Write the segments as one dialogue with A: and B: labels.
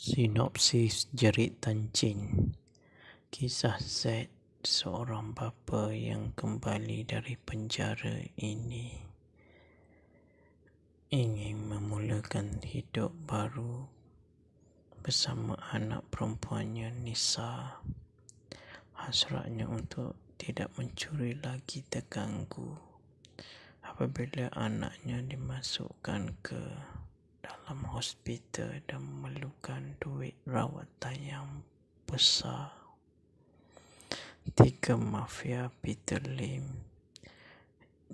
A: Sinopsis Jerit Tancin. Kisah Z, seorang bapa yang kembali dari penjara ini ingin memulakan hidup baru bersama anak perempuannya Nisa. Hasratnya untuk tidak mencuri lagi terganggu apabila anaknya dimasukkan ke dalam hospital dan memerlukan duit rawatan yang besar. Tiga mafia Peter Lim,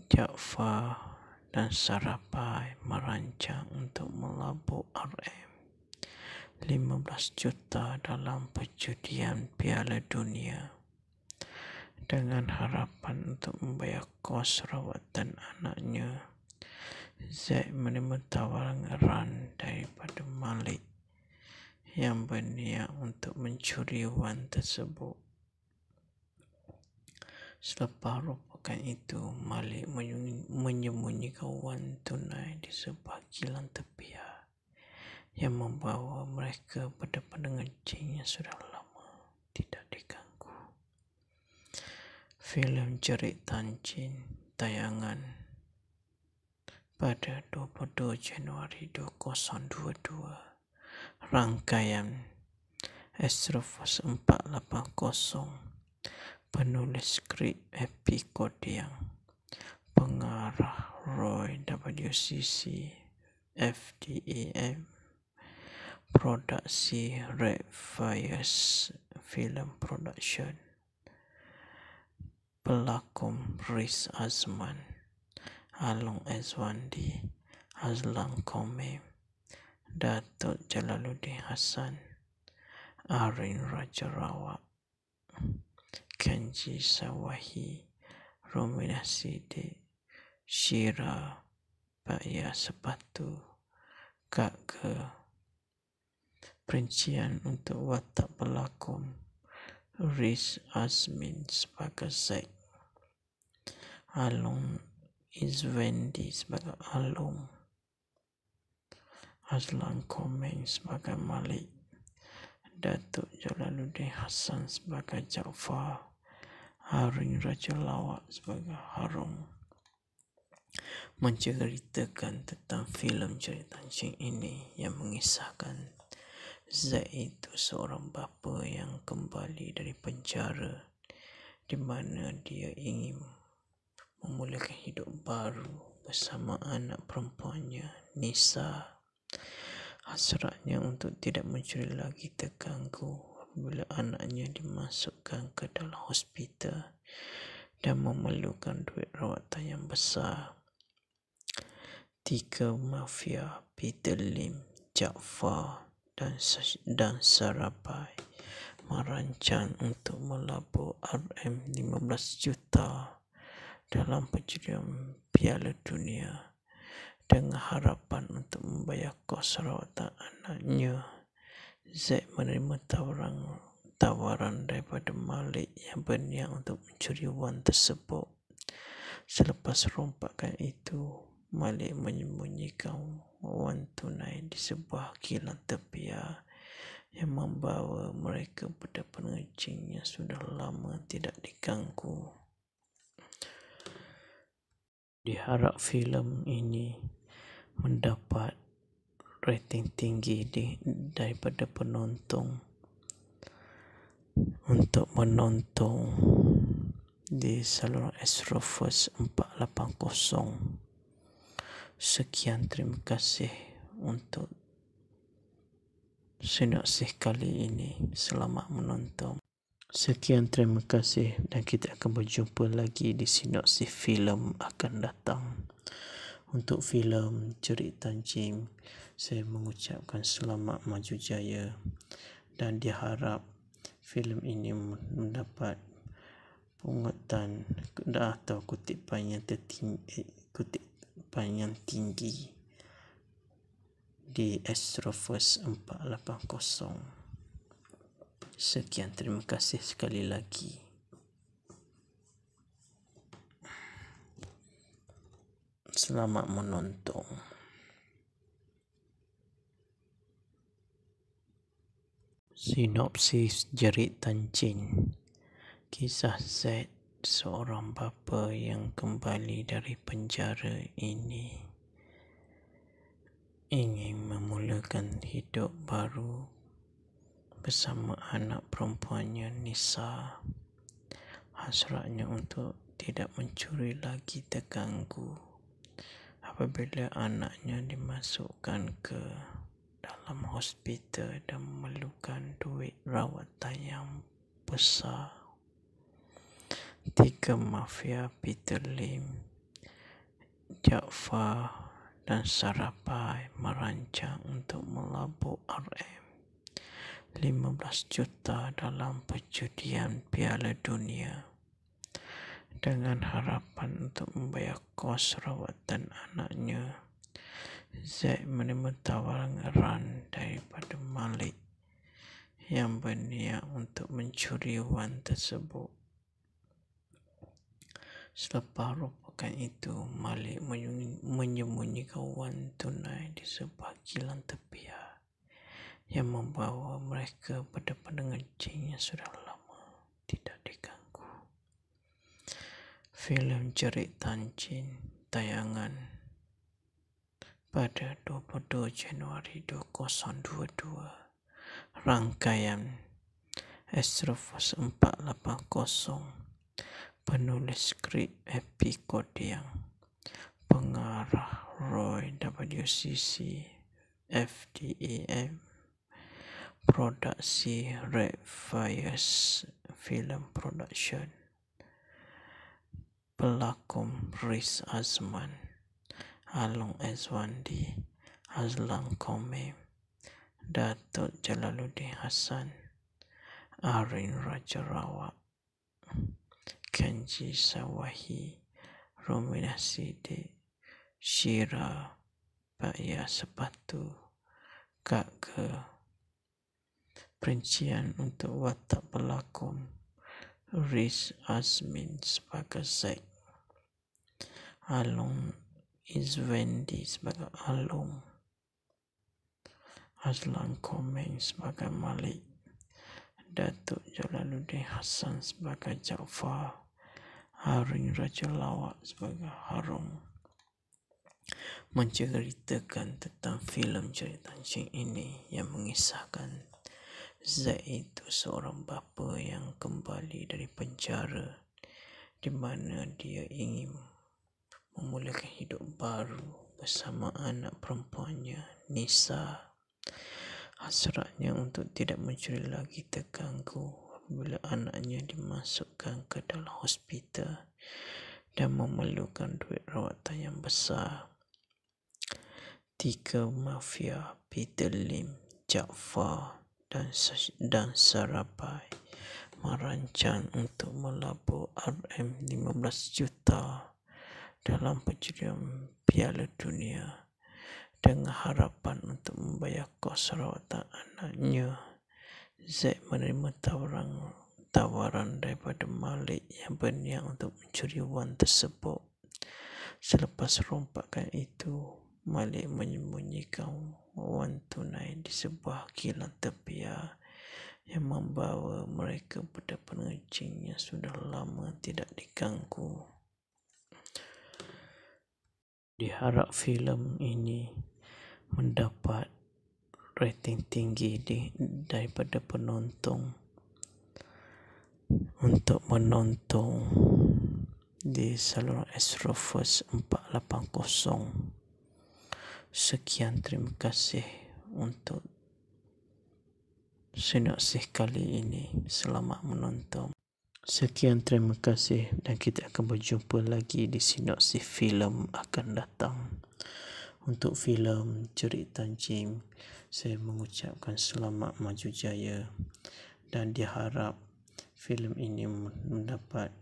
A: Jaafar dan Sarapai merancang untuk melabur RM15 juta dalam perjudian Piala Dunia dengan harapan untuk membayar kos rawatan anaknya. Z menerima tawaran daripada Malik yang berniat untuk mencuri wang tersebut. Selepas rompakan itu, Malik menyembunyikan wang tunai di sebuah kilang tepian yang membawa mereka pada pendengar jin yang sudah lama tidak diganggu. Filem Jerit Tancin tayangan pada 22 Januari 2022. Rangkaian Astroforce 480. Penulis skrip Happy Kodiang. Pengarah Roy WCC FDAM. Produksi Red Fires Film Production. Pelakon Riz Azman, Along Azwandi, Azlan Komem, Datuk Jalaluddin Hassan, Arin Rajarawat, Kenji Sawahi, Romina Sidik, Syira, Pakya Sepatu, Kak Ge. Perincian untuk watak pelakon: Riz Azmin sebagai Zack, Along Izwendi sebagai Along, Azlan Komeng sebagai Malik, Datuk Jalaluddin Hassan sebagai Jaafar, Arin Rajalawat sebagai Harun. Menceritakan tentang filem Jerit Tancin ini yang mengisahkan Zack itu seorang bapa yang kembali dari penjara di mana dia ingin memulakan hidup baru bersama anak perempuannya Nisa. Hasratnya untuk tidak mencuri lagi terganggu apabila anaknya dimasukkan ke dalam hospital dan memerlukan duit rawatan yang besar. Tiga mafia Peter Lim, Jaafar dan Sarapai merancang untuk melabur RM15 juta dalam perjudian Piala Dunia dengan harapan untuk membayar kos rawatan anaknya. Z menerima tawaran daripada Malik yang berniat untuk mencuri wang tersebut. Selepas rompakan itu, Malik menyembunyikan wang tunai di sebuah kilang tepian yang membawa mereka pada pendengar jin yang sudah lama tidak diganggu. Diharap filem ini mendapat rating tinggi daripada penonton untuk menonton di saluran Astroforce 480. Sekian, terima kasih untuk sinopsis kali ini. Selamat menonton. Sekian, terima kasih dan kita akan berjumpa lagi di sinopsis filem akan datang. Untuk filem Jerit Tancin, saya mengucapkan selamat maju jaya dan diharap filem ini mendapat pungutan atau kutipan yang tinggi di Astroforce 480. Sekian, terima kasih sekali lagi. Selamat menonton. Sinopsis Jerit Tancin. Kisah Z, seorang bapa yang kembali dari penjara ini ingin memulakan hidup baru bersama anak perempuannya Nisa. Hasratnya untuk tidak mencuri lagi terganggu apabila anaknya dimasukkan ke dalam hospital dan memerlukan duit rawatan yang besar. 3 mafia Peter Lim, Jaafar dan Sarapai merancang untuk melabur RM15 juta dalam perjudian Piala Dunia dengan harapan untuk membayar kos rawatan anaknya. Z menerima tawaran daripada Malik yang berniat untuk mencuri wang tersebut. Selepas rompakan itu, Malik menyembunyikan wang tunai di sebuah kilang tepian yang membawa mereka berdepan dengan jin yang sudah lama tidak diganggu. Filem Jerit Tancin tayangan pada 22 Januari 2022. Rangkaian Astroforce 480. Penulis skrip Happy Kodiang. Pengarah Roy WCC FDAM. Produksi Red Fires Film Production. Pelakon Riz Azman, Along Azwandi, Azlan Komem, Datuk Jalaluddin Hassan, Arin Rajarawat, Kenji Sawahi, Romina Sidik, Syira Baya Sepatu, Kak Ke. Perincian untuk watak pelakon: Riz Azmin sebagai Zaid, Along Izwendi sebagai Alung, Azlan Komeng sebagai Malik, Datuk Jalaluddin Hassan sebagai Jaafar, Arin Rajalawat sebagai Harun. Menceritakan tentang filem Jerit Tancin ini yang mengisahkan Zaid itu seorang bapa yang kembali dari penjara di mana dia ingin memulakan hidup baru bersama anak perempuannya Nisa. Hasratnya untuk tidak mencuri lagi terganggu apabila anaknya dimasukkan ke dalam hospital dan memerlukan duit rawatan yang besar. 3 mafia Peter Lim, Jaafar dan Sarapai merancang untuk melabur RM15 juta dalam perjudian Piala Dunia dengan harapan untuk membayar kos rawatan anaknya. Z menerima tawaran daripada Malik yang berniat untuk mencuri wang tersebut. Selepas rompakan itu, Malik menyembunyikan wang tunai di sebuah kilang tepian yang membawa mereka berdepan dengan jin yang sudah lama tidak diganggu. Diharap filem ini mendapat rating tinggi daripada penonton untuk menonton di saluran Astroforce 480. Sekian, terima kasih untuk sinopsis kali ini. Selamat menonton. Sekian, terima kasih dan kita akan berjumpa lagi di sinopsis filem akan datang. Untuk filem Jerit Tancin, saya mengucapkan selamat maju jaya dan diharap filem ini mendapat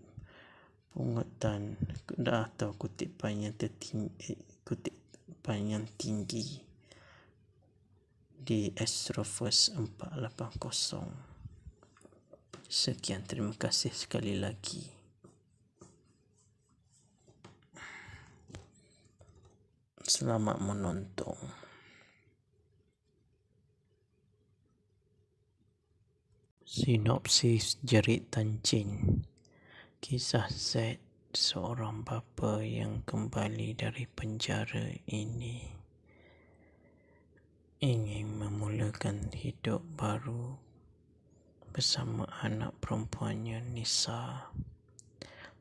A: pungutan atau kutipan yang tinggi di Astroforce 480. Sekian, terima kasih sekali lagi. Selamat menonton. Sinopsis Jerit Tancin. Kisah Z, seorang bapa yang kembali dari penjara ini ingin memulakan hidup baru bersama anak perempuannya Nisa.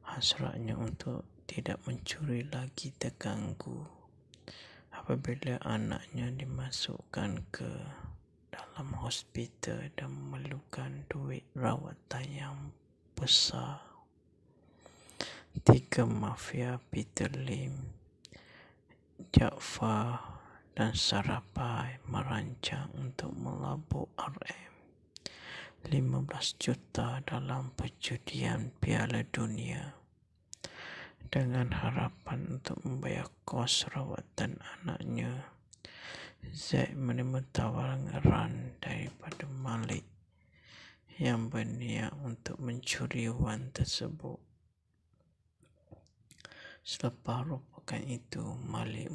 A: Hasratnya untuk tidak mencuri lagi terganggu apabila anaknya dimasukkan ke dalam hospital dan memerlukan duit rawatan yang besar. 3 mafia Peter Lim, Jaafar dan Sarapai merancang untuk melabur RM15 juta dalam perjudian Piala Dunia dengan harapan untuk membayar kos rawatan anaknya. Z menerima tawaran daripada Malik yang berniat untuk mencuri wang tersebut. Selepas rompakan itu, Malik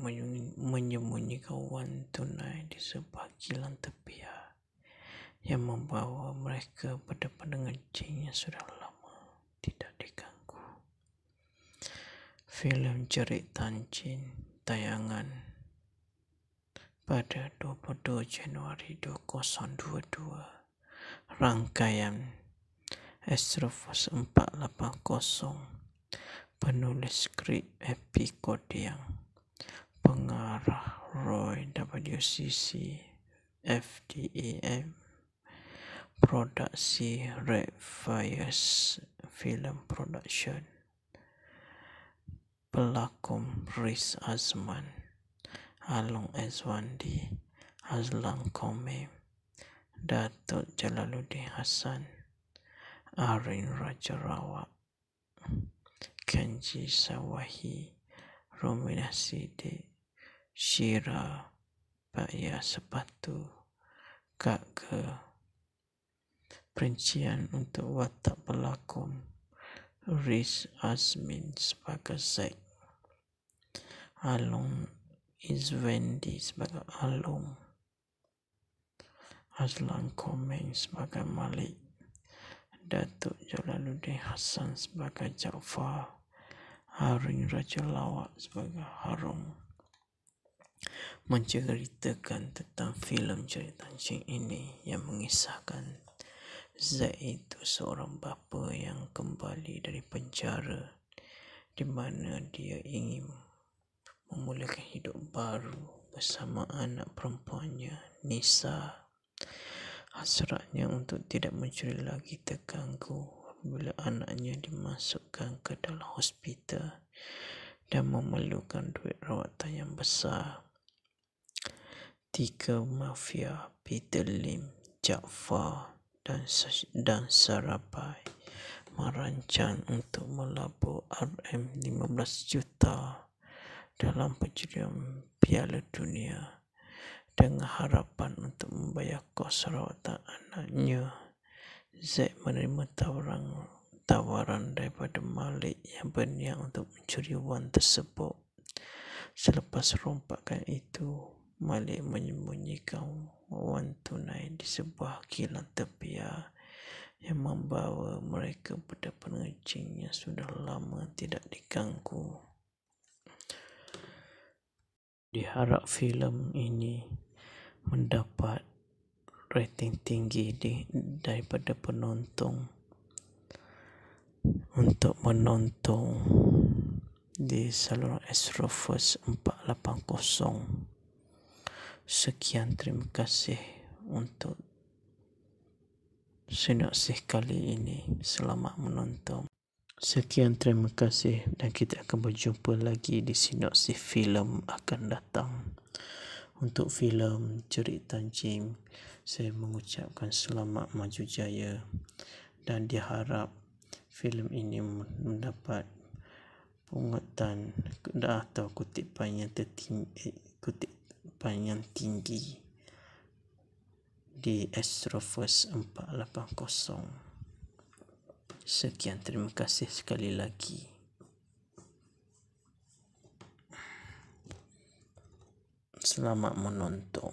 A: menyembunyikan wang tunai di sebuah kilang tepian yang membawa mereka pada penerjun yang sudah lama tidak diganggu. Filem Jerit Tancin tayangan pada 22 Januari 2022. Rangkaian Astroforce 480. Penulis skrip Happy Kodiang. Pengarah Roy WCC FDAM. Produksi Red Fires Film Production. Pelakon Riz Azman, Along Azwandi, Azlan Komem, Datuk Jalaluddin Hassan, Arin Rajarawat, Kenji Sawahi, Romina Sidik, Syira Baya Sepatu, Kak Ge. Perincian untuk watak pelakon: Riz Azmin sebagai Zack, Along Izwendi sebagai Alung, Azlan Komeng sebagai Malik, Datuk Jalaluddin Hassan sebagai Jaafar, Arin Rajalawat sebagai Harun. Menceritakan tentang filem Jerit Tancin ini yang mengisahkan Z itu seorang bapa yang kembali dari penjara di mana dia ingin memulakan hidup baru bersama anak perempuannya Nisa. Hasratnya untuk tidak mencuri lagi terganggu apabila anaknya dimasukkan ke dalam hospital dan memerlukan duit rawatan yang besar. 3 mafia Peter Lim, Jaafar dan Sarapai merancang untuk melabur RM15 juta dalam perjudian Piala Dunia dengan harapan untuk membayar kos rawatan anaknya. Z menerima tawaran daripada Malik yang berniat untuk mencuri wang tersebut. Selepas rompakan itu, Malik menyembunyikan wang tunai di sebuah kilang tepian yang membawa mereka pada penerjun yang sudah lama tidak diganggu. Diharap filem ini mendapat rating tinggi daripada penonton untuk menonton di saluran Astroforce 480. Sekian, terima kasih untuk sinopsis kali ini. Selamat menonton. Sekian, terima kasih dan kita akan berjumpa lagi di sinopsis filem akan datang. Untuk filem Jerit Tancin, saya mengucapkan selamat maju jaya dan diharap filem ini mendapat pungutan atau kutipan yang tinggi di Astroforce 480. Sekian, terima kasih sekali lagi. Selamat menonton.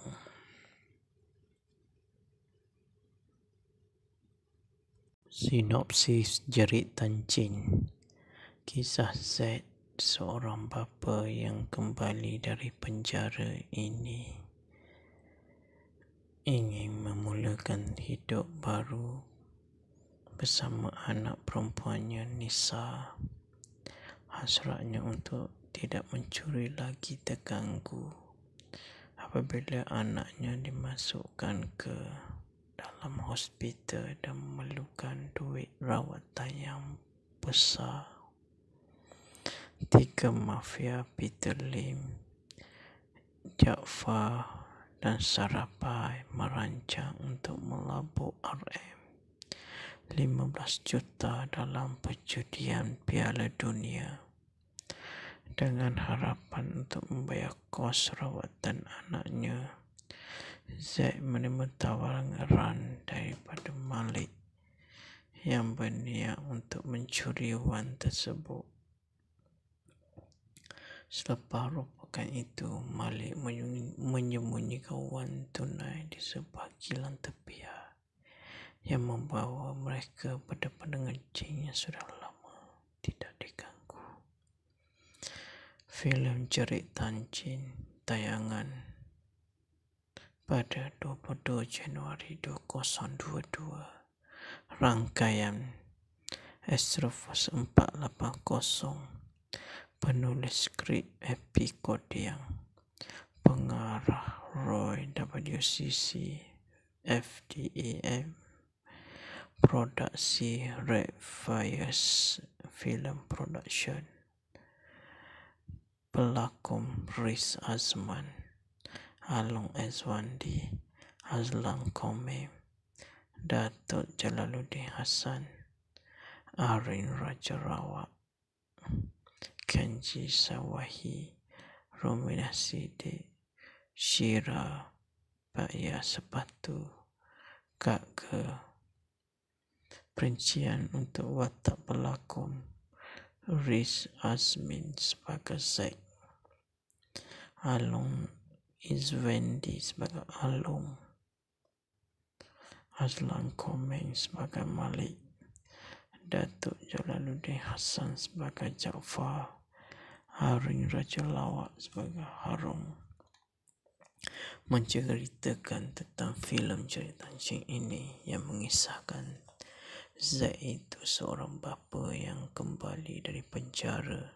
A: Sinopsis Jerit Tancin. Kisah Z, seorang bapa yang kembali dari penjara ini ingin memulakan hidup baru bersama anak perempuannya Nisa. Hasratnya untuk tidak mencuri lagi terganggu apabila anaknya dimasukkan ke dalam hospital dan memerlukan duit rawatan yang besar. 3 mafia Peter Lim, Jaafar dan Sarapai merancang untuk melabur RM15 juta dalam perjudian Piala Dunia dengan harapan untuk membayar kos rawatan anaknya. Z menerima tawaran daripada Malik yang berniat untuk mencuri wang tersebut. Selepas rompakan itu, Malik menyembunyikan wang tunai di sebuah kilang tepian yang membawa mereka pada pandangan jin yang sudah lama tidak diganggu. Filem Jerit Tancin tayangan pada 22 Januari 2022. Rangkaian Astroforce 480. Penulis skrip Happy Kodiang. Pengarah Roy WCC FDAM. Produksi Red Fires Film Production. Pelakon Riz Azman, Along Azwandi, Azlan Komem, Datuk Jalaluddin Hassan, Arin Rajarawat, Kenji Sawahi, Romina Sidik, Syira Baya Sepatu, Kak Ke. Perincian untuk watak pelakon: Riz Azmin sebagai Zack, Along Izwendi sebagai Along, Azlan Komeng sebagai Malik, Datuk Jalaluddin Hassan sebagai Jaafar, Arin Rajalawat sebagai Harun. Menceritakan tentang filem Jerit Tancin ini yang mengisahkan Z itu seorang bapa yang kembali dari penjara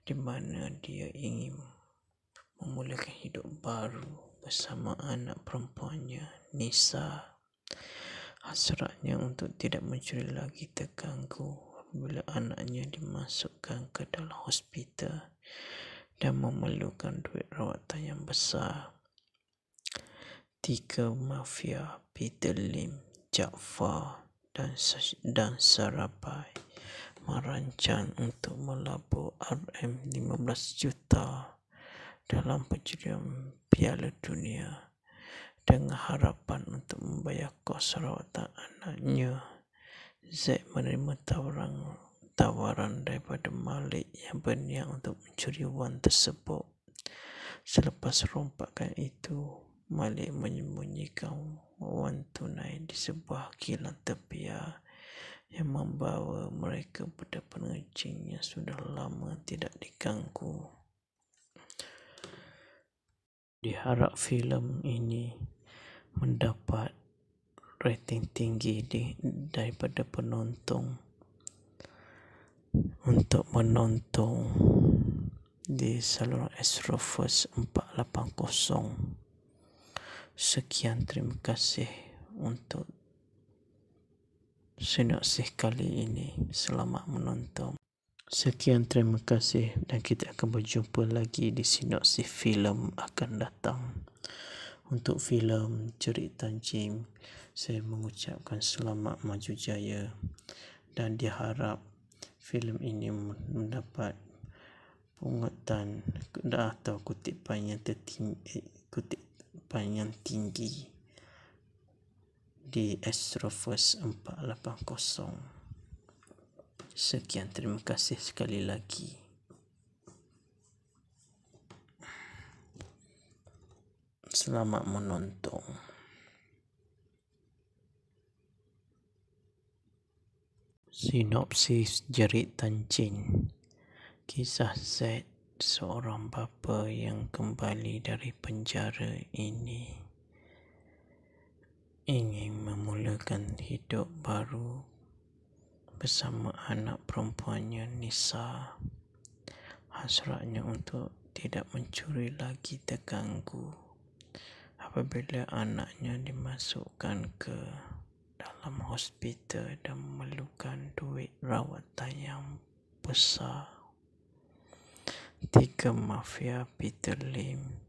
A: di mana dia ingin memulakan hidup baru bersama anak perempuannya Nisa. Hasratnya untuk tidak mencuri lagi terganggu apabila anaknya dimasukkan ke dalam hospital dan memerlukan duit rawatan yang besar. 3 mafia Peter Lim, Jaafar dan Sarapai merancang untuk melabur RM15 juta dalam perjudian Piala Dunia dengan harapan untuk membayar kos rawatan anaknya. Z menerima tawaran daripada Malik yang berniat untuk mencuri wang tersebut. Selepas rompakan itu, Malik menyembunyikan wang tunai di sebuah kilang tepian yang membawa mereka pada pandangan jin yang sudah lama tidak diganggu. Diharap filem ini mendapat rating tinggi daripada penonton untuk menonton di saluran Astroforce 480. Sekian, terima kasih untuk sinopsis kali ini. Selamat menonton. Sekian, terima kasih dan kita akan berjumpa lagi di sinopsis filem akan datang. Untuk filem Jerit Tancin, saya mengucapkan selamat maju jaya dan diharap filem ini mendapat pungutan atau kutipan yang tinggi di Astroforce 480. Sekian, terima kasih sekali lagi. Selamat menonton. Sinopsis Jerit Tancin. Kisah Z, seorang bapa yang kembali dari penjara ini ingin memulakan hidup baru bersama anak perempuannya Nisa. Hasratnya untuk tidak mencuri lagi terganggu apabila anaknya dimasukkan ke dalam hospital dan memerlukan duit rawatan yang besar. 3 mafia Peter Lim,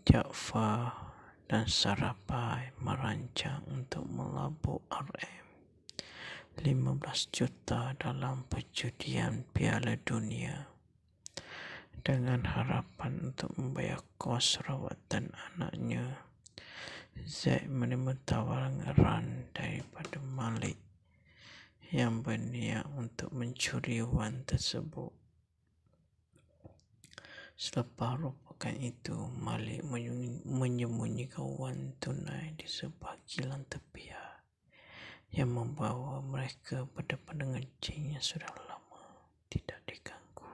A: Jaafar dan Sarapai merancang untuk melabur RM15 juta dalam perjudian Piala Dunia dengan harapan untuk membayar kos rawatan anaknya. Z menerima tawaran daripada Malik yang berniat untuk mencuri wang tersebut. Selepas rompakan itu, Malik menyembunyikan wang tunai di sebuah kilang tepian yang membawa mereka berdepan dengan jin yang sudah lama tidak diganggu.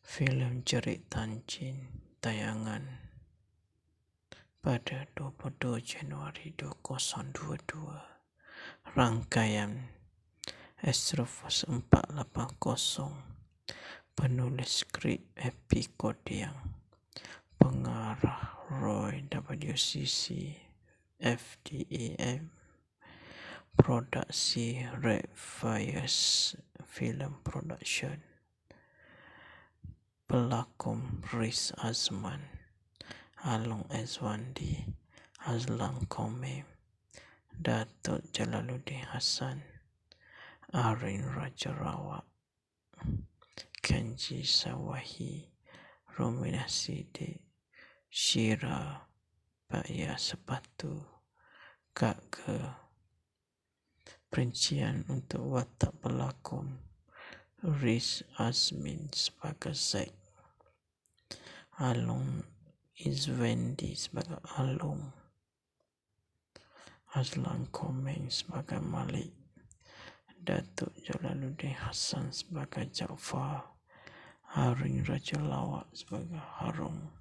A: Filem Jerit Tancin tayangan pada 22 Januari 2022. Rangkaian Astroforce 480. Penulis skrip Happy Kodiang. Pengarah Roy WCC FDAM. Produksi Red Fires Film Production. Pelakon Riz Azman, Along Azwandi, Azlan Komem, Datuk Jalaluddin Hassan, Arin Rajarawat, Kenji Sawahi, Romina Sidik, Syira, Pakya Sepatu, Kak Ke. Perincian untuk watak pelakon: Riz Azmin sebagai Zaid, Along Izwendi sebagai Alung, Azlan Komeng sebagai Malik, Datuk Jalaluddin Hassan sebagai Jaafar, Arin Rajalawat sebagai Harum.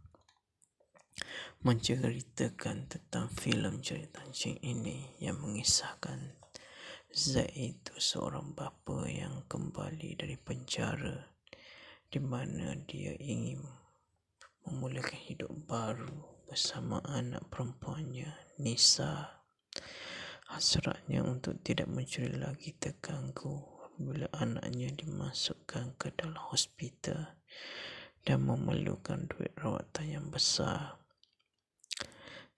A: Menceritakan tentang filem Jerit Tancin ini yang mengisahkan Zaid itu seorang bapa yang kembali dari penjara di mana dia ingin memulakan hidup baru bersama anak perempuannya Nisa. Hasratnya untuk tidak mencuri lagi terganggu apabila anaknya dimasukkan ke dalam hospital dan memerlukan duit rawatan yang besar.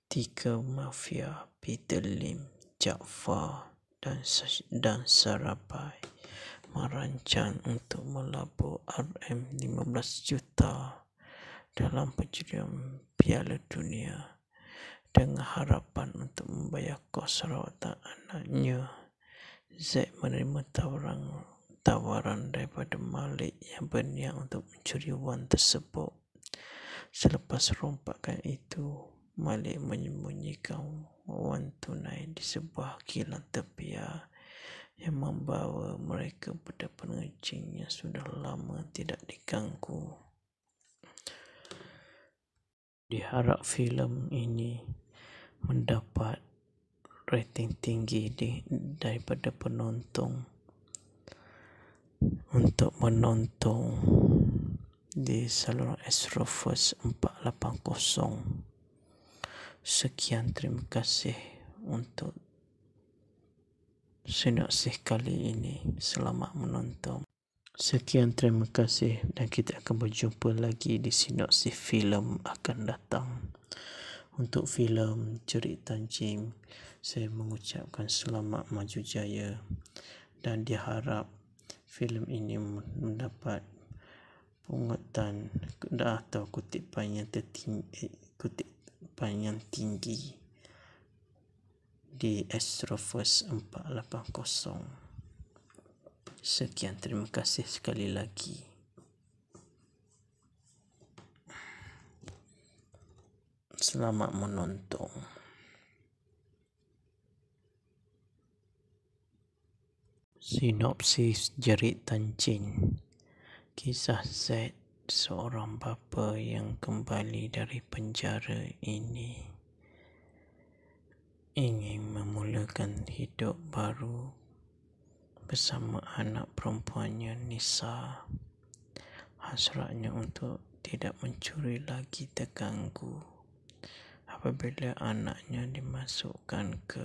A: 3 mafia Peter Lim, Jaafar dan Sarapai merancang untuk melabur RM15 juta dalam perjudian Piala Dunia dengan harapan untuk membayar kos rawatan anaknya. Z menerima tawaran daripada Malik yang berniat untuk mencuri wang tersebut. Selepas rompakan itu, Malik menyembunyikan wang tunai di sebuah kilang tepian yang membawa mereka berdepan dengan jin yang sudah lama tidak diganggu. Diharap filem ini mendapat rating tinggi daripada penonton untuk menonton di saluran Astroforce 480. Sekian, terima kasih untuk sinopsis kali ini. Selamat menonton. Sekian, terima kasih dan kita akan berjumpa lagi di sinopsis filem akan datang. Untuk filem Jerit Tancin, saya mengucapkan selamat maju jaya dan diharap filem ini mendapat pungutan atau kutipan yang tinggi di Astroforce 480. Sekian, terima kasih sekali lagi. Selamat menonton. Sinopsis Jerit Tancin. Kisah Z, seorang bapa yang kembali dari penjara ini ingin memulakan hidup baru bersama anak perempuannya Nisa. Hasratnya untuk tidak mencuri lagi terganggu apabila anaknya dimasukkan ke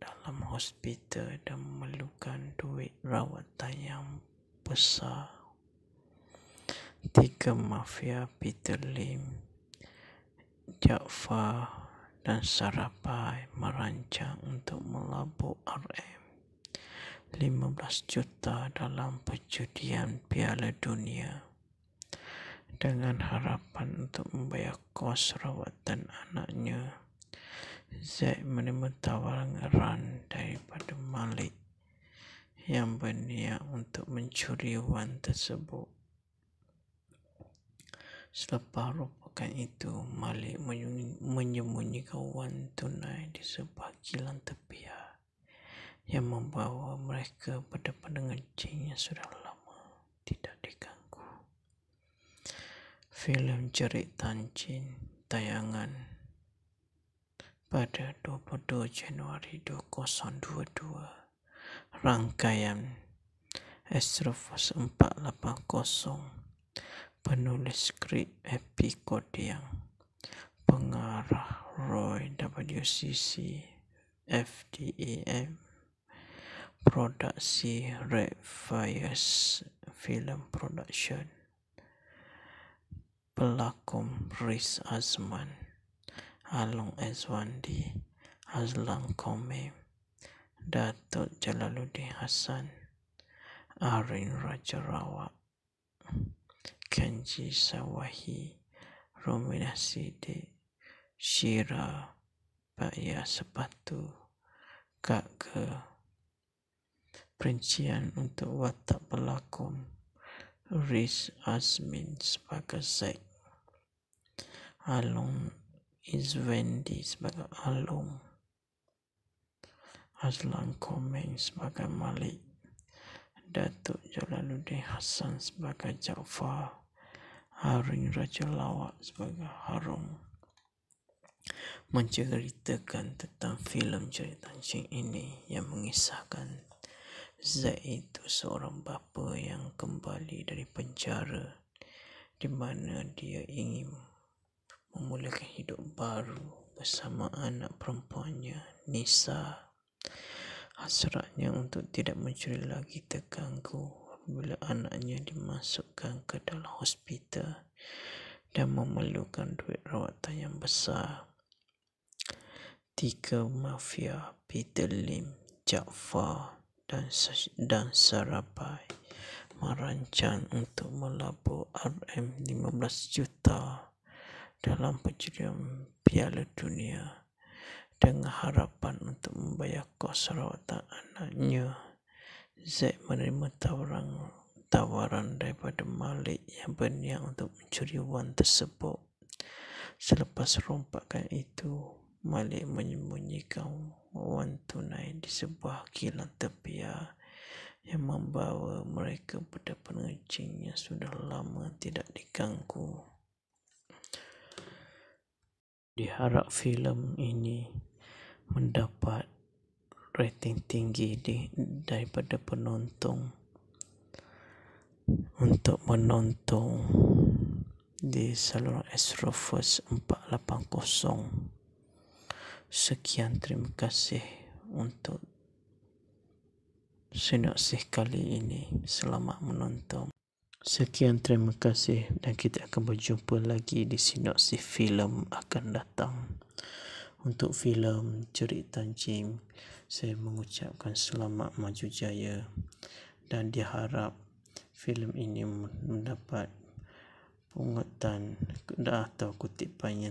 A: dalam hospital dan memerlukan duit rawatan yang besar. 3 mafia Peter Lim, Jaafar dan Sarapai merancang untuk melabur RM15 juta dalam perjudian Piala Dunia dengan harapan untuk membayar kos rawatan anaknya. Z menerima tawaran daripada Malik yang berniat untuk mencuri wang tersebut. Selepas rompakan itu, Malik menyembunyikan wang tunai di sebuah kilang tepian yang membawa mereka pada pandangan jin yang sudah lama tidak diganggu. Filem Jerit Tancin tayangan pada 22 Januari 2022. Rangkaian Astroforce 480. Penulis skrip Happy Kodiang. Pengarah Roy WCC FDAM. Produksi Red Fires Film Production. Pelakon Riz Azman, Along Azwandi, Azlan Komem, Datuk Jalaluddin Hassan, Arin Rajarawat, Kenji Sawahi, Romina Sidik, Syira Baya Sepatu, Kak Ge. Perincian untuk watak pelakon: Riz Azmin sebagai Zack, Along Izwendi sebagai Alung, Azlan Komeng sebagai Malik, Datuk Jalaluddin Hassan sebagai Jaafar, Arin Rajalawat sebagai Harun. Menceritakan tentang filem Jerit Tancin ini yang mengisahkan Z itu seorang bapa yang kembali dari penjara di mana dia ingin memulakan hidup baru bersama anak perempuannya Nisa. Hasratnya untuk tidak mencuri lagi terganggu apabila anaknya dimasukkan ke dalam hospital dan memerlukan duit rawatan yang besar. 3 mafia Peter Lim, Jaafar dan Sarapai merancang untuk melabur RM15 juta dalam perjudian Piala Dunia dengan harapan untuk membayar kos rawatan anaknya. Z menerima tawaran daripada Malik yang berniat untuk mencuri wang tersebut. Selepas rompakan itu, Malik menyembunyikan wang tunai di sebuah kilang tepian yang membawa mereka pada pandangan jin yang sudah lama tidak diganggu. Diharap filem ini mendapat rating tinggi daripada penonton untuk menonton di saluran Astroforce 480. Sekian, terima kasih untuk sinopsis kali ini. Selamat menonton. Sekian, terima kasih dan kita akan berjumpa lagi di sinopsis filem akan datang. Untuk filem Jerit Tancin, saya mengucapkan selamat maju jaya dan diharap filem ini mendapat pungutan atau kutipan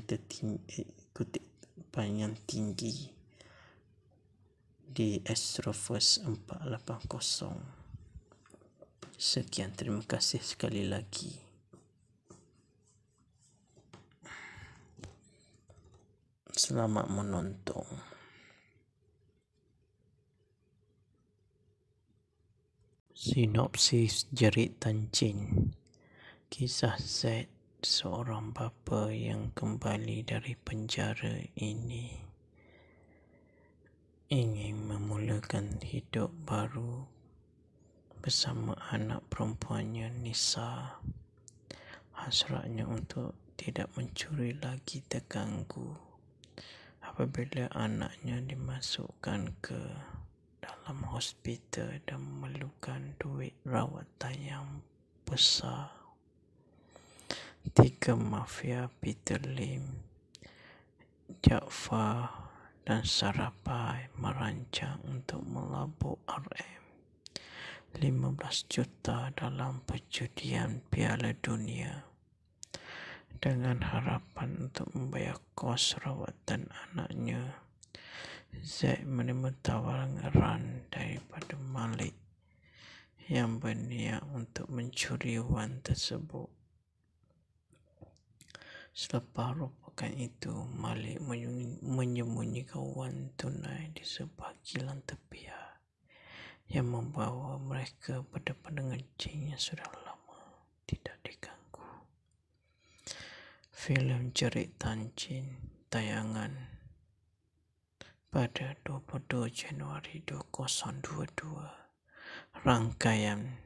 A: yang tinggi di Astroforce 480. Sekian, terima kasih sekali lagi. Selamat menonton. Sinopsis Jerit Tancin. Kisah Z, seorang bapa yang kembali dari penjara ini ingin memulakan hidup baru bersama anak perempuannya Nisa. Hasratnya untuk tidak mencuri lagi terganggu apabila anaknya dimasukkan ke dalam hospital dan memerlukan duit rawatan yang besar. 3 mafia Peter Lim, Jaafar dan Sarapai merancang untuk melabur RM15 juta dalam perjudian Piala Dunia dengan harapan untuk membayar kos rawatan anaknya. Z menerima tawaran daripada Malik yang berniat untuk mencuri wang tersebut. Selepas rompakan itu, Malik menyembunyikan wang tunai di sebuah kilang tepian yang membawa mereka pada pengencing yang sudah lama tidak diganggu. Filem Jerit Tancin tayangan pada 22 Januari 2022. Rangkaian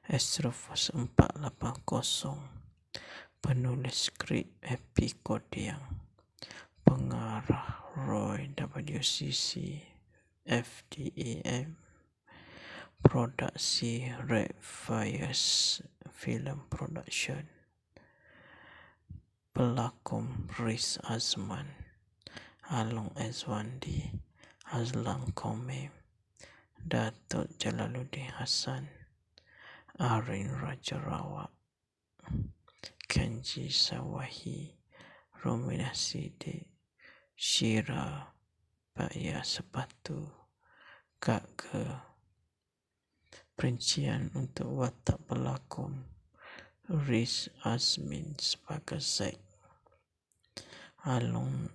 A: Astroforce 480. Penulis skrip Happy Kodiang. Pengarah Roy WCC FDAM. Produksi Red Fires Film Production. Pelakon Riz Azman, Along Azwandi, Azlan Komem, Datuk Jalaluddin Hassan, Arin Rajarawat, Kenji Sawahi, Romina Sidik, Syira Baya Sepatu, Kak Ke. Perincian untuk watak pelakon: Riz Azmin sebagai Zack, Along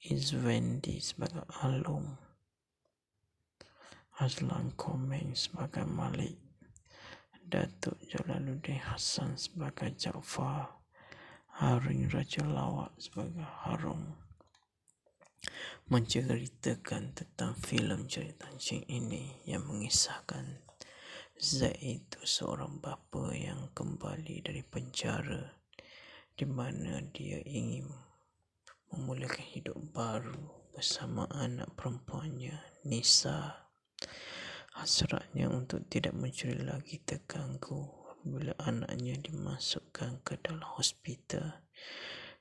A: Izwendi sebagai Alung, Azlan Komeng sebagai Malik, Datuk Jalaluddin Hassan sebagai Jaafar, Arin Rajalawat sebagai Harun. Menceritakan tentang filem Jerit Tancin ini yang mengisahkan Z itu seorang bapa yang kembali dari penjara di mana dia ingin memulakan hidup baru bersama anak perempuannya Nisa. Hasratnya untuk tidak mencuri lagi terganggu apabila anaknya dimasukkan ke dalam hospital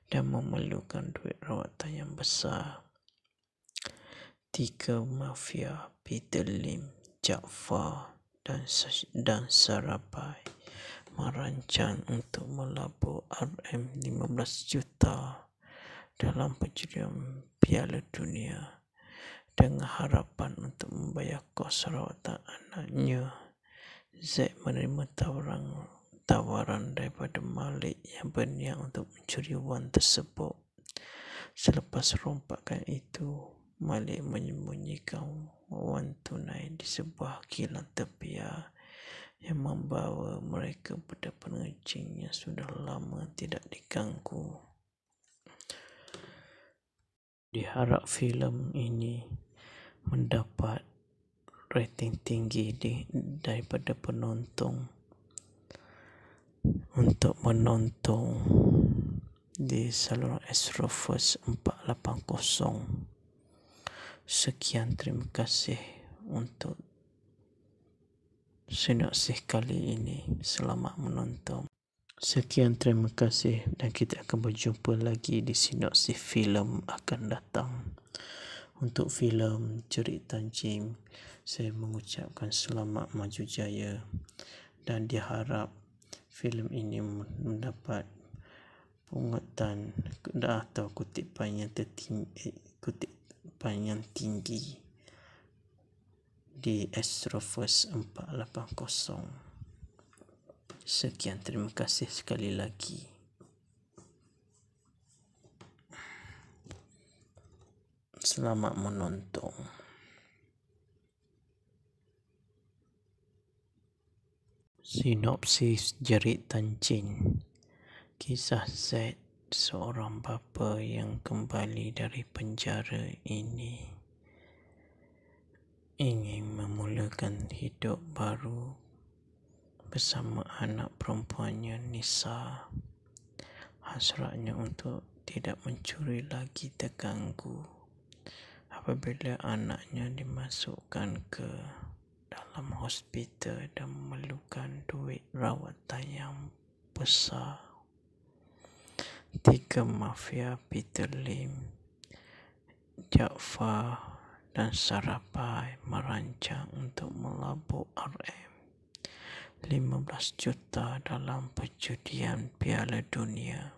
A: dan memerlukan duit rawatan yang besar. 3 mafia Peter Lim, Jaafar dan Sarapai merancang untuk melabur RM15 juta dalam perjudian Piala Dunia dengan harapan untuk membayar kos rawatan anaknya. Z menerima tawaran daripada Malik yang berniat untuk mencuri wang tersebut. Selepas rompakan itu, Malik menyembunyikan wang tunai di sebuah kilang tepian yang membawa mereka pada pengencing yang sudah lama tidak diganggu. Diharap filem ini mendapat rating tinggi daripada penonton untuk menonton di saluran Astroforce 480. Sekian, terima kasih untuk sinopsis kali ini. Selamat menonton. Sekian, terima kasih dan kita akan berjumpa lagi di sinopsis filem akan datang. Untuk filem Jerit Tancin, saya mengucapkan selamat maju jaya dan diharap filem ini mendapat pungutan atau kutipan yang tinggi di Astroforce 480. Sekian, terima kasih sekali lagi. Selamat menonton. Sinopsis Jerit Tancin. Kisah Z, seorang bapa yang kembali dari penjara ini ingin memulakan hidup baru bersama anak perempuannya Nisa. Hasratnya untuk tidak mencuri lagi terganggu apabila anaknya dimasukkan ke dalam hospital dan memerlukan duit rawatan yang besar. 3 mafia Peter Lim, Jaafar dan Sarapai merancang untuk melabur RM15 juta dalam perjudian Piala Dunia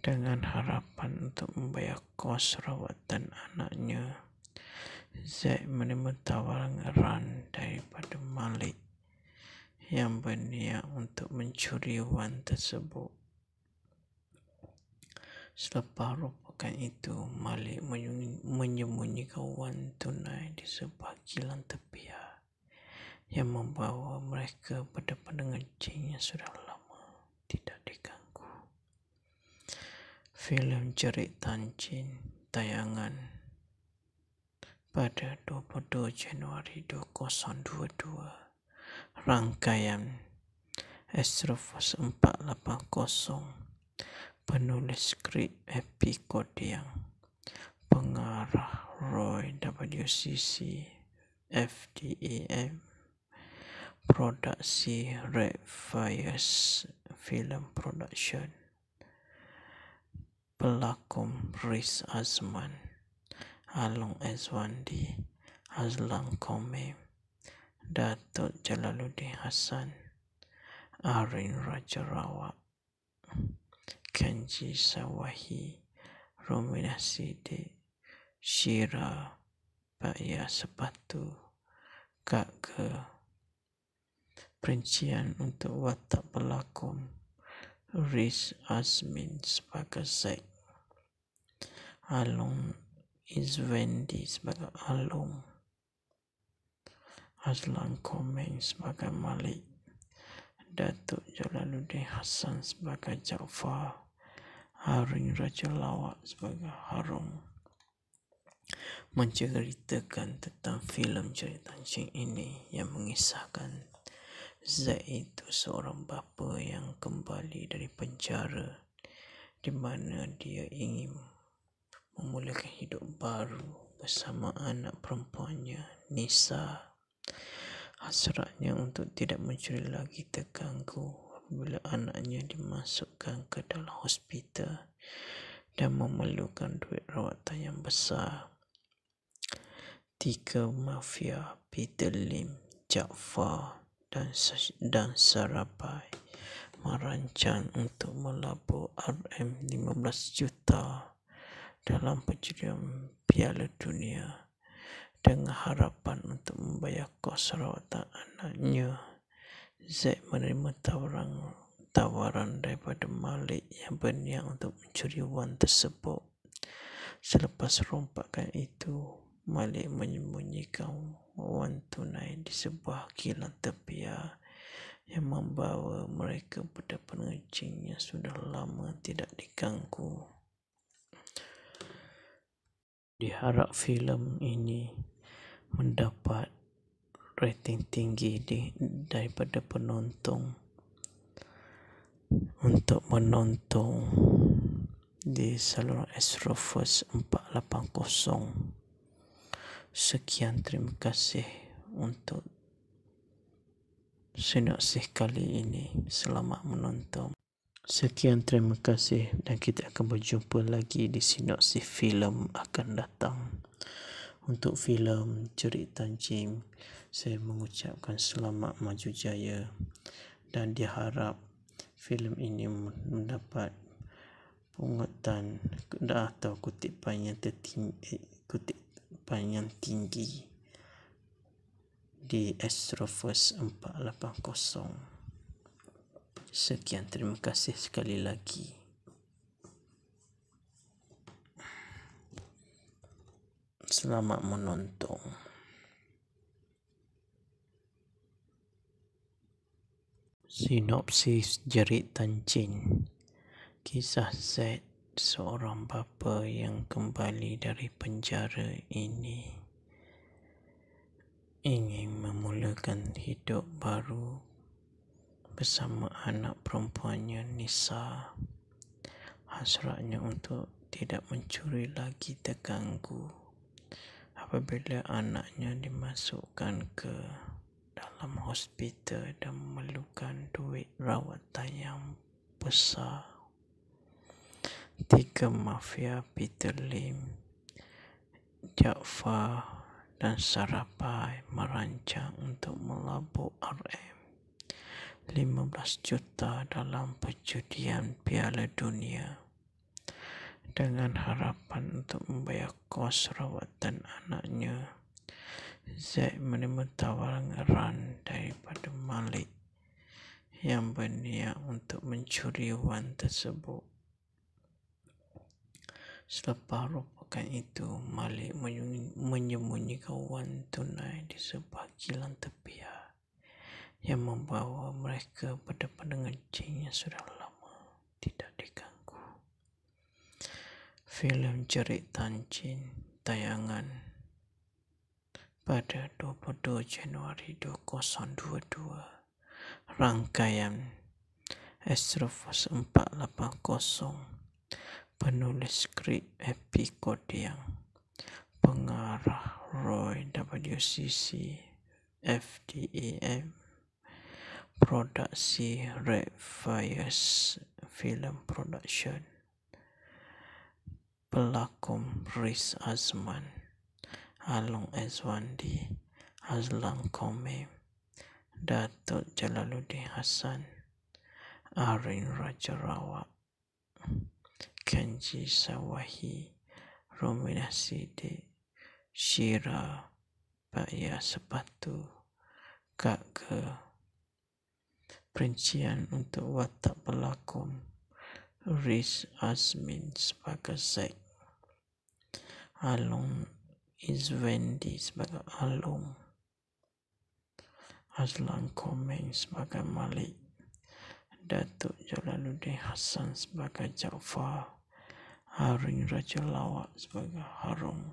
A: dengan harapan untuk membayar kos rawatan anaknya. Z menerima tawaran daripada Malik yang berniat untuk mencuri wang tersebut. Selepas rompakan itu, Malik menyembunyikan wang tunai di sebuah kilang tepian yang membawa mereka pada pendengar jin yang sudah lama tidak diganggu. Filem Jerit Tancin tayangan pada 22 Januari 2022. Rangkaian Astroforce 480. Penulis skrip Happy Kodiang. Pengarah Roy WCC FDAM. Produksi Red Fires Film Production. Pelakon Riz Azman, Along Azwandi, Azlan Komem, Datuk Jalaluddin Hassan, Arin Rajarawat, Kenji Sawahi, Romina Sidik, Syira, Pakya Sepatu, Kak Ke. Perincian untuk watak pelakon: Riz Azmin sebagai Zaid, Along Izwendi sebagai Alung, Azlan Komeng sebagai Malik, Datuk Jalaluddin Hassan sebagai Jaafar, Arin Rajalawat sebagai Harum. Menceritakan tentang filem Jerit Tancin ini yang mengisahkan Zaid itu seorang bapa yang kembali dari penjara di mana dia ingin memulakan hidup baru bersama anak perempuannya Nisa. Hasratnya untuk tidak mencuri lagi terganggu apabila anaknya dimasukkan ke dalam hospital dan memerlukan duit rawatan yang besar. 3 mafia Peter Lim, Jaafar dan Sarapai merancang untuk melabur RM15 juta dalam perjudian Piala Dunia dengan harapan untuk membayar kos rawatan anaknya. Z menerima tawaran daripada Malik yang berniat untuk mencuri wang tersebut. Selepas rompakan itu, Malik menyembunyikan wang tunai di sebuah kilang tepian yang membawa mereka pada pendengar jin yang sudah lama tidak diganggu. Diharap filem ini mendapat rating tinggi daripada penonton untuk menonton di saluran Astroforce 480. Sekian, terima kasih untuk sinopsis kali ini. Selamat menonton. Sekian, terima kasih dan kita akan berjumpa lagi di sinopsis filem akan datang. Untuk filem Jerit Tancin, saya mengucapkan selamat maju jaya dan diharap filem ini mendapat pungutan atau kutipan yang tinggi di Astroforce 480. Sekian, terima kasih sekali lagi. Selamat menonton. Sinopsis Jerit Tancin. Kisah Z, seorang bapa yang kembali dari penjara ini ingin memulakan hidup baru bersama anak perempuannya Nisa. Hasratnya untuk tidak mencuri lagi terganggu apabila anaknya dimasukkan ke dalam hospital dan memerlukan duit rawatan yang besar. Tiga mafia Peter Lim, Jaafar dan Sarapai merancang untuk melabur RM15 juta dalam perjudian Piala Dunia dengan harapan untuk membayar kos rawatan anaknya. Z menerima tawaran daripada Malik yang berniat untuk mencuri wang tersebut. Selepas rompakan itu, Malik menyembunyikan wang tunai di sebuah kilang tepian yang membawa mereka berdepan dengan jin yang sudah lama tidak diganggu. Filem Jerit Tancin tayangan pada 22 Januari 2022. Rangkaian Astroforce 480. Penulis skrip Happy Kodiang. Pengarah Roy WCC FDAM. Produksi Red Fires Film Production. Pelakon Riz Azman, Along Azwandi, Azlan Komem, Datuk Jalaluddin Hassan, Arin Rajarawat, Kenji Sawahi, Romina Sidik, Syira Baya Sepatu, Kak Ge. Perincian untuk watak pelakon: Riz Azmin sebagai Zack, Along Izwendi sebagai Along, Azlan Komeng sebagai Malik, Datuk Jalaluddin Hassan sebagai Jaafar, Arin Rajalawat sebagai Harun.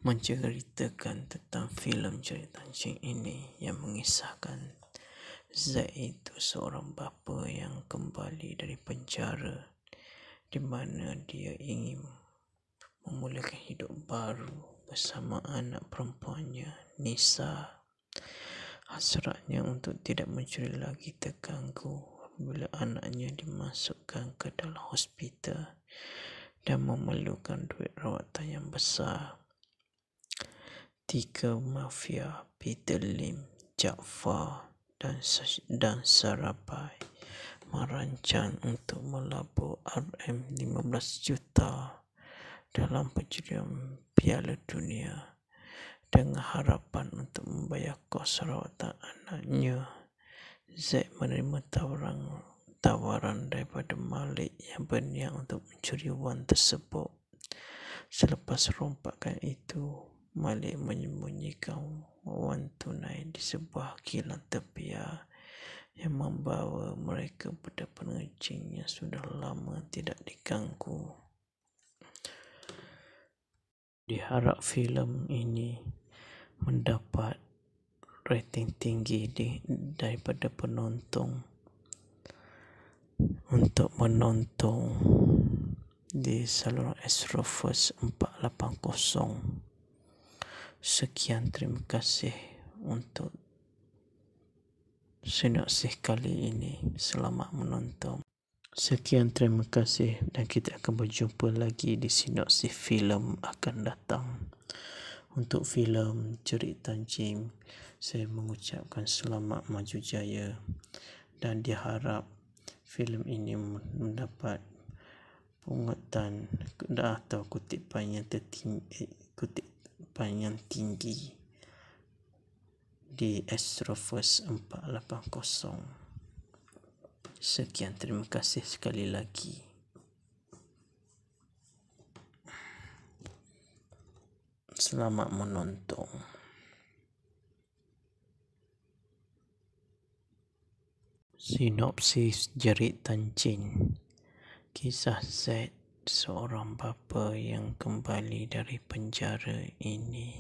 A: Menceritakan tentang filem Jerit Tancin ini yang mengisahkan Z itu seorang bapa yang kembali dari penjara di mana dia ingin memulakan hidup baru bersama anak perempuannya Nisa. Hasratnya untuk tidak mencuri lagi terganggu apabila anaknya dimasukkan ke dalam hospital dan memerlukan duit rawatan yang besar. Tiga mafia Peter Lim, Jaafar dan Sarapai merancang untuk melabur RM15 juta dalam perjudian Piala Dunia dengan harapan untuk membayar kos rawatan anaknya. Z menerima tawaran daripada Malik yang berniat untuk mencuri wang tersebut. Selepas rompakan itu, Malik menyembunyikan wang tunai di sebuah kilang tepian yang membawa mereka berdepan dengan jin yang sudah lama tidak diganggu. Diharap filem ini mendapat rating tinggi daripada penonton untuk menonton di saluran Astroforce 480. Sekian, terima kasih untuk sinopsis kali ini. Selamat menonton. Sekian, terima kasih, dan kita akan berjumpa lagi di sinopsis filem akan datang. Untuk filem Jerit Tancin, saya mengucapkan selamat maju jaya dan diharap filem ini mendapat pungutan atau kutipan yang tinggi di Astroforce 480. Sekian, terima kasih sekali lagi. Selamat menonton. Sinopsis Jerit Tancin. Kisah Z, seorang bapa yang kembali dari penjara ini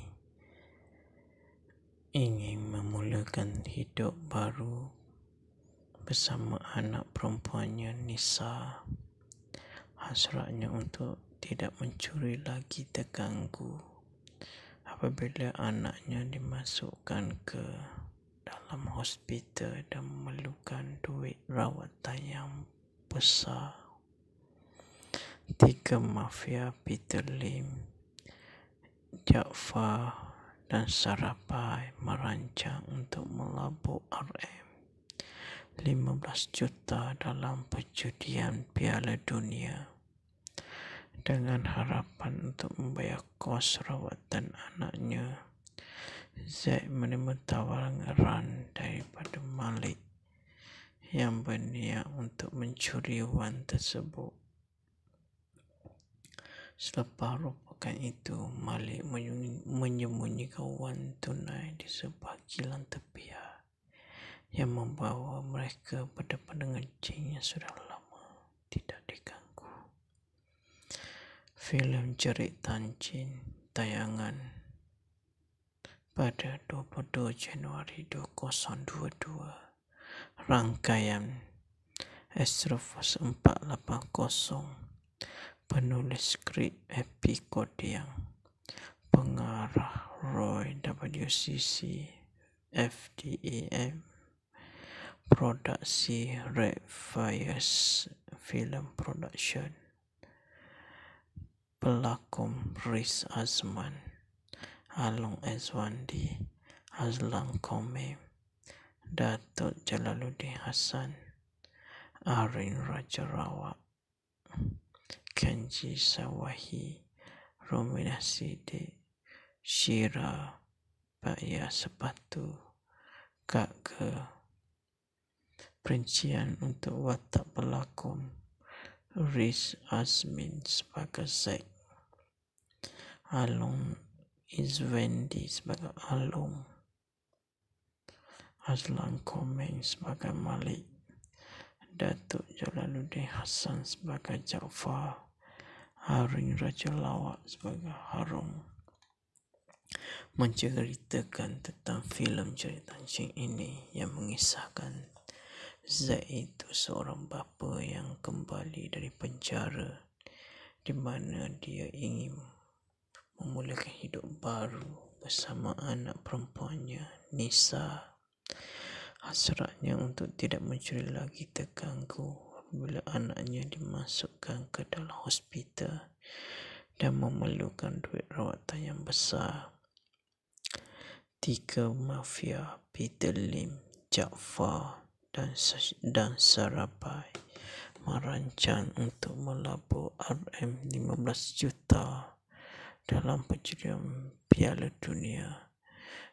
A: ingin memulakan hidup baru bersama anak perempuannya Nisa. Hasratnya untuk tidak mencuri lagi terganggu apabila anaknya dimasukkan ke dalam hospital dan memerlukan duit rawatan yang besar. 3 mafia Peter Lim, Jaafar dan Sarapai merancang untuk melabur RM15 juta dalam perjudian Piala Dunia dengan harapan untuk membayar kos rawatan anaknya. Z menerima tawaran daripada Malik yang berniat untuk mencuri wang tersebut. Selepas rompakan itu, Malik menyembunyikan wang tunai di sebuah kilang tepian yang membawa mereka pada pengencing yang sudah lama tidak diganggu. Filem Jerit Tancin tayangan pada 22 Januari 2022. Rangkaian Astroforce 480. Penulis skrip Happy Kodiang. Pengarah Roy WCC FDAM. Produksi Red Fires Film Production. Pelakon Riz Azman, Along Azwandi, Azlan Komem, Datuk Jalaluddin Hassan, Arin Rajarawat, Kenji Sawahi, Romina Sidik, Syira, Baya Sepatu, Kak Ke. Perincian untuk watak pelakon: Riz Azmin sebagai Zack, Along Izwendi sebagai Alung, Azlan Komeng sebagai Malik, Datuk Jalaluddin Hassan sebagai Jaafar, Arin Rajalawat sebagai Harun. Menceritakan tentang filem Jerit Tancin ini yang mengisahkan Z itu seorang bapa yang kembali dari penjara di mana dia ingin memulakan hidup baru bersama anak perempuannya Nisa. Hasratnya untuk tidak mencuri lagi terganggu apabila anaknya dimasukkan ke dalam hospital dan memerlukan duit rawatan yang besar. 3 mafia Peter Lim, Jaafar dan Sarapai merancang untuk melabur RM15 juta dalam perjudian Piala Dunia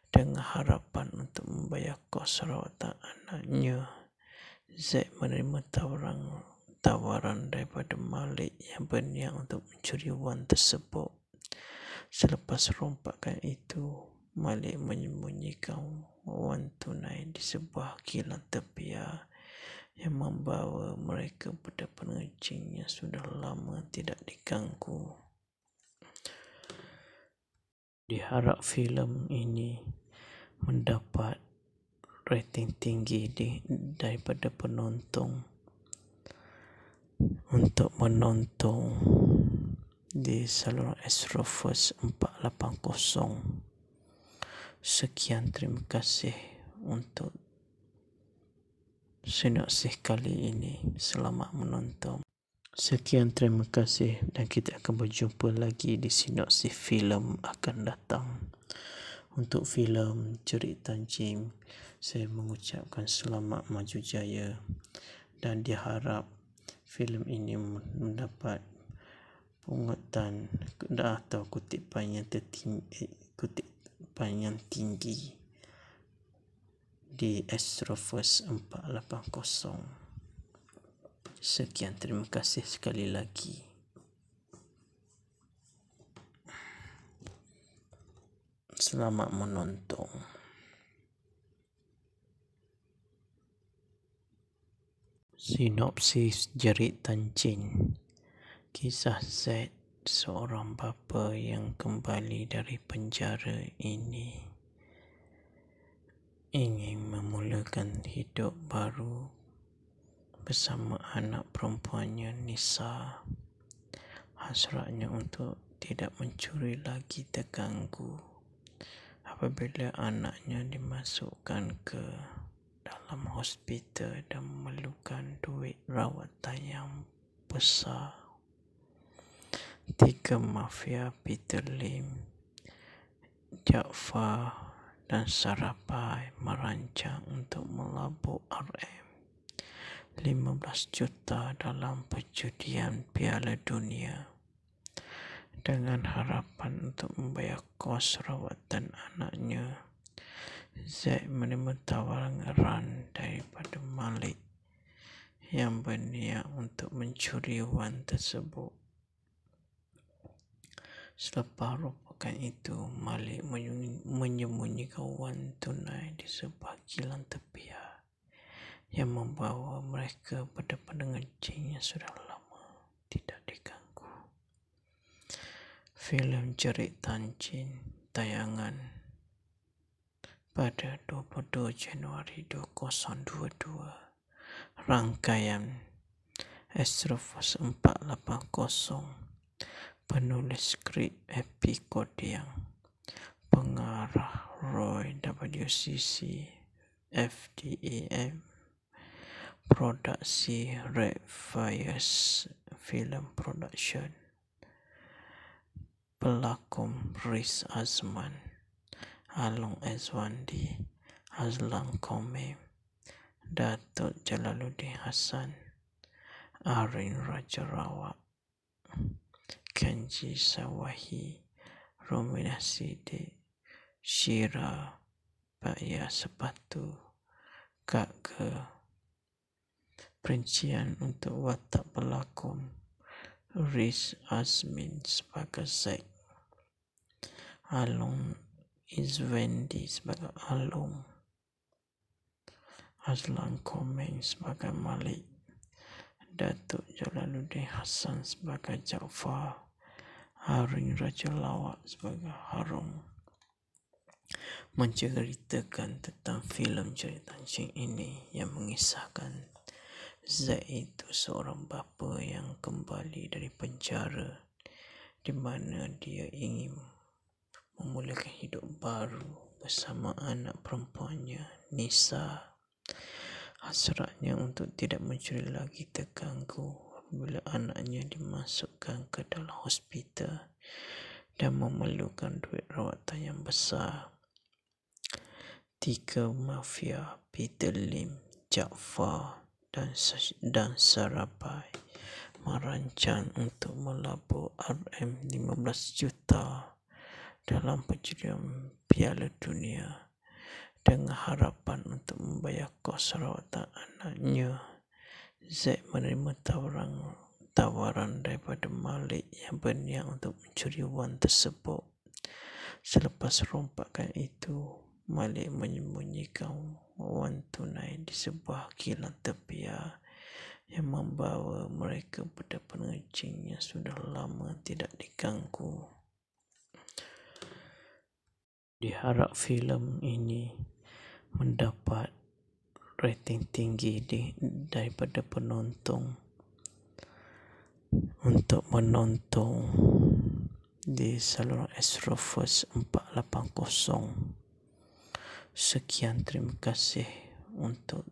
A: dengan harapan untuk membayar kos rawatan anaknya. Z menerima tawaran daripada Malik yang berniat untuk mencuri wang tersebut. Selepas rompakan itu, Malik menyembunyikan wang tunai di sebuah kilang tepian yang membawa mereka pada pengencing yang sudah lama tidak diganggu. Diharap filem ini mendapat rating tinggi daripada penonton untuk menonton di saluran Astroforce 480. Sekian, terima kasih untuk sinopsis kali ini. Selamat menonton. Sekian, terima kasih dan kita akan berjumpa lagi di sinopsis filem akan datang. Untuk filem Jerit Tancin, saya mengucapkan selamat maju jaya dan diharap filem ini mendapat pungutan atau kutipan yang tinggi di Astroforce 480. Sekian, terima kasih sekali lagi. Selamat menonton. Sinopsis Jerit Tancin. Kisah Z, seorang bapa yang kembali dari penjara ini ingin memulakan hidup baru bersama anak perempuannya Nisa. Hasratnya untuk tidak mencuri lagi terganggu apabila anaknya dimasukkan ke dalam hospital dan memerlukan duit rawatan yang besar. 3 mafia Peter Lim, Jaafar dan Sarapai merancang untuk melabur RM15 juta dalam perjudian Piala Dunia dengan harapan untuk membayar kos rawatan anaknya. Z menerima tawaran daripada Malik yang berniat untuk mencuri wang tersebut. Selepas rompakan itu, Malik menyembunyikan wang tunai di sebuah kilang tepian yang membawa mereka pada penerjun yang sudah lama tidak diganggu. Filem Jerit Tancin tayangan pada 22 Januari 2022. Rangkaian Astroforce 480. Penulis skrip Happy Kodiang. Pengarah Roy WCC FDAM. Produksi Red Fires Film Production. Pelakon Riz Azman, Along Azwandi, Azlan Komem, Datuk Jalaluddin Hassan, Arin Rajarawat, Kenji Sawahi, Romina Sidik, Syira Baya Sepatu, Kak Ge. Perincian untuk watak pelakon: Riz Azmin sebagai Zack, Along Izwendi sebagai Alung, Azlan Komeng sebagai Malik, Datuk Jalaluddin Hassan sebagai Jaafar, Arin Rajalawat sebagai Harun. Menceritakan tentang filem Jerit Tancin ini yang mengisahkan Z itu seorang bapa yang kembali dari penjara di mana dia ingin memulakan hidup baru bersama anak perempuannya Nisa. Hasratnya untuk tidak mencuri lagi terganggu apabila anaknya dimasukkan ke dalam hospital dan memerlukan duit rawatan yang besar. 3 mafia Peter Lim, Jaafar dan Sarapai merancang untuk melabur RM15 juta dalam perjudian Piala Dunia dengan harapan untuk membayar kos rawatan anaknya. Z menerima tawaran daripada Malik yang berniat untuk mencuri wang tersebut. Selepas rompakan itu, Malik menyembunyikan wang tunai di sebuah kilang tepian yang membawa mereka pada penerjun yang sudah lama tidak diganggu. Diharap filem ini mendapat rating tinggi daripada penonton. Untuk menonton di saluran Astroforce 480. Sekian, terima kasih untuk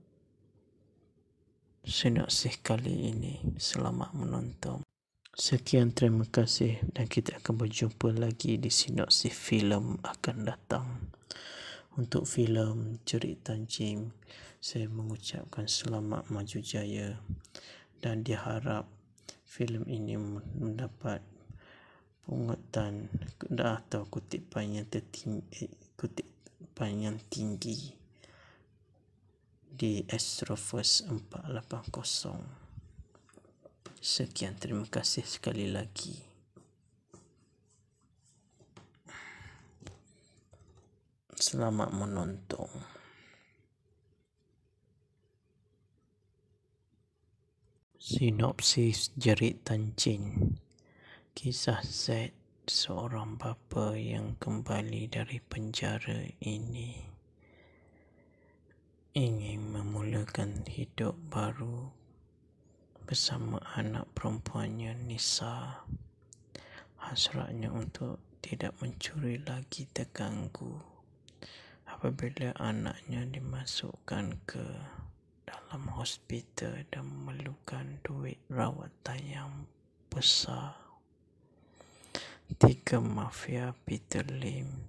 A: sinopsis kali ini. Selamat menonton. Sekian, terima kasih dan kita akan berjumpa lagi di sinopsis filem akan datang. Untuk filem Jerit Tancin, saya mengucapkan selamat maju jaya dan diharap filem ini mendapat pungutan atau kutipan yang tinggi di Astroforce 480. Sekian, terima kasih sekali lagi. Selamat menonton. Sinopsis Jerit Tancin. Kisah Z, seorang bapa yang kembali dari penjara ini ingin memulakan hidup baru bersama anak perempuannya Nisa. Hasratnya untuk tidak mencuri lagi terganggu apabila anaknya dimasukkan ke dalam hospital dan memerlukan duit rawatan yang besar. 3 mafia Peter Lim,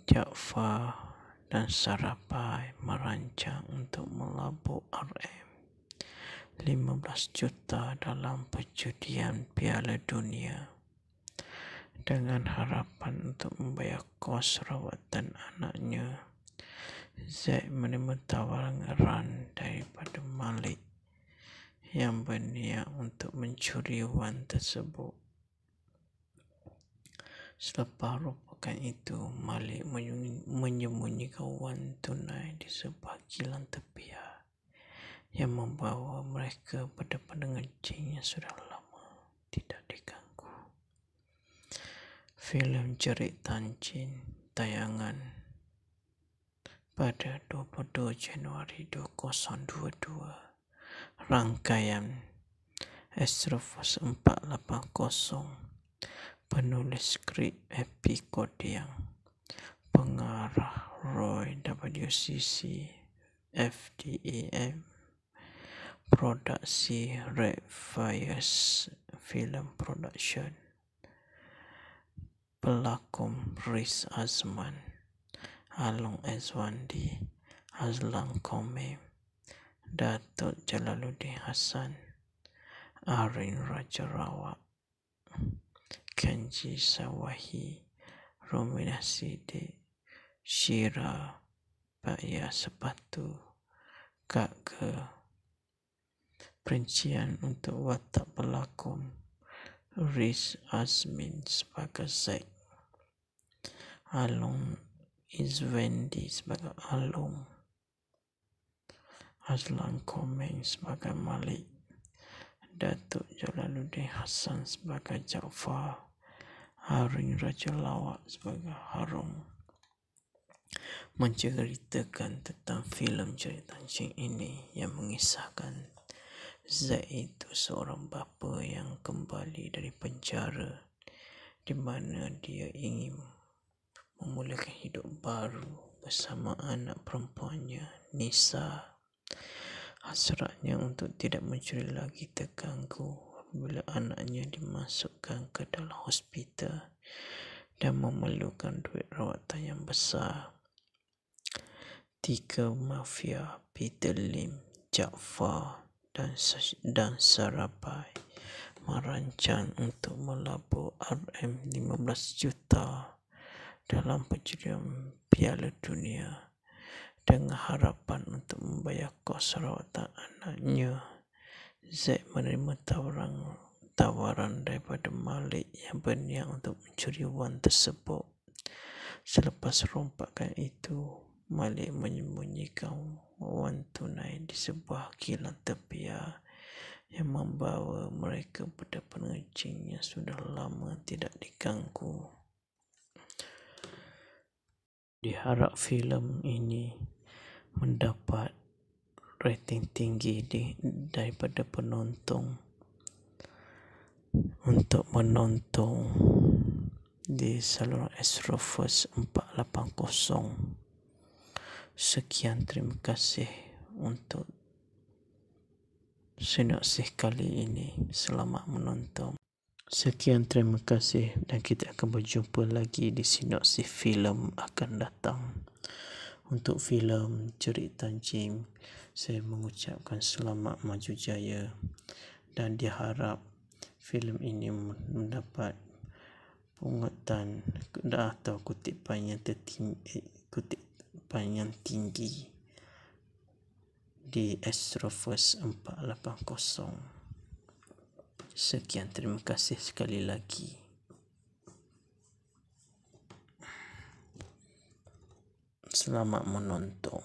A: Jaafar dan Sarapai merancang untuk melabur RM15 juta dalam perjudian Piala Dunia dengan harapan untuk membayar kos rawatan anaknya. Z menerima tawaran daripada Malik yang berniat untuk mencuri wang tersebut. Selepas rompakan itu, Malik menyembunyikan wang tunai di sebuah kilang tepian yang membawa mereka berdepan dengan jin yang sudah lama tidak diganggu. Filem Jerit Tancin tayangan pada 22 Januari 2022. Rangkaian Astroforce 480. Penulis skrip Happy Kodiang. Pengarah Roy WCC FDAM. Produksi Red Fires Film Production. Pelakon Riz Azman, Along Azwandi, Azlan Komem, Datuk Jalaluddin Hassan, Arin Rajarawat, Kenji Sawahi, Romina Sidik, Syira Baya Sepatu, Kak Ke. Perincian untuk watak pelakon: Riz Azmin sebagai Zaid, Along Izwendi sebagai Alung, Azlan Komeng sebagai Malik, Datuk Jalaluddin Hassan sebagai Jaafar, Arin Rajalawat sebagai Harun. Menceritakan tentang filem Jerit Tancin ini yang mengisahkan Zaid itu seorang bapa yang kembali dari penjara di mana dia ingin memulakan hidup baru bersama anak perempuannya Nisa. Hasratnya untuk tidak mencuri lagi terganggu apabila anaknya dimasukkan ke dalam hospital dan memerlukan duit rawatan yang besar. 3 mafia Peter Lim, Jaafar dan Sarapai merancang untuk melabur RM15 juta dalam perjudian Piala Dunia dengan harapan untuk membayar kos rawatan anaknya. Z menerima tawaran daripada Malik yang berniat untuk mencuri wang tersebut. Selepas rompakan itu, Malik menyembunyikan wang tunai di sebuah kilang tepian yang membawa mereka berdepan dengan jin yang sudah lama tidak diganggu. Diharap filem ini mendapat rating tinggi daripada penonton untuk menonton di saluran Astroforce 480. Sekian, terima kasih untuk sinopsis kali ini. Selamat menonton. Sekian, terima kasih dan kita akan berjumpa lagi di sinopsis filem akan datang. Untuk filem Jerit Tancin, saya mengucapkan selamat maju jaya dan diharap filem ini mendapat pungutan atau kutipan yang tinggi di Astroforce 480. Sekian, terima kasih sekali lagi. Selamat menonton.